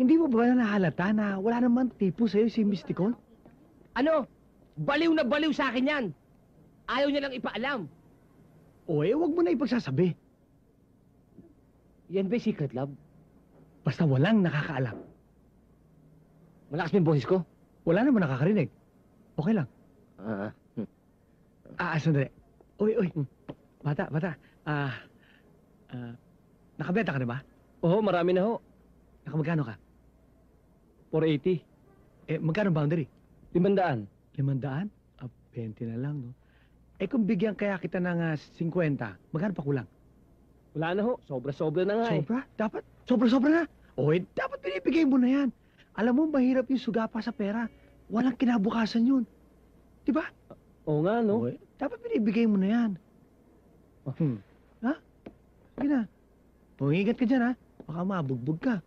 Hindi mo ba nahalata na wala naman tipo sa'yo si Miss Nicole? Ano? Baliw na baliw sa akin yan. Ayaw niya lang ipaalam. O wag mo na ipagsasabi. Yan ba secret love? Basta walang nakakaalam. Malakas mo yung boses ko? Wala naman nakakarinig. Okay lang. Sandali. Uy. Bata. Nakabenta ka na ba? Oo, marami na ho. Nakamagkano ka? 480. Magkano boundary? 500. 500? 20 na lang, no? Kung bigyan kaya kita ng 50, magkano pa kulang? Wala na ho. Sobra-sobra na nga Sobra? Dapat? Sobra-sobra na? Dapat binibigay mo na yan. Alam mo, mahirap yung suga pa sa pera. Walang kinabukasan yun. Diba? Oo nga, no? Dapat binibigay mo na yan. Ha? Sige na. Ingat ka dyan, ha? Baka mabugbog ka.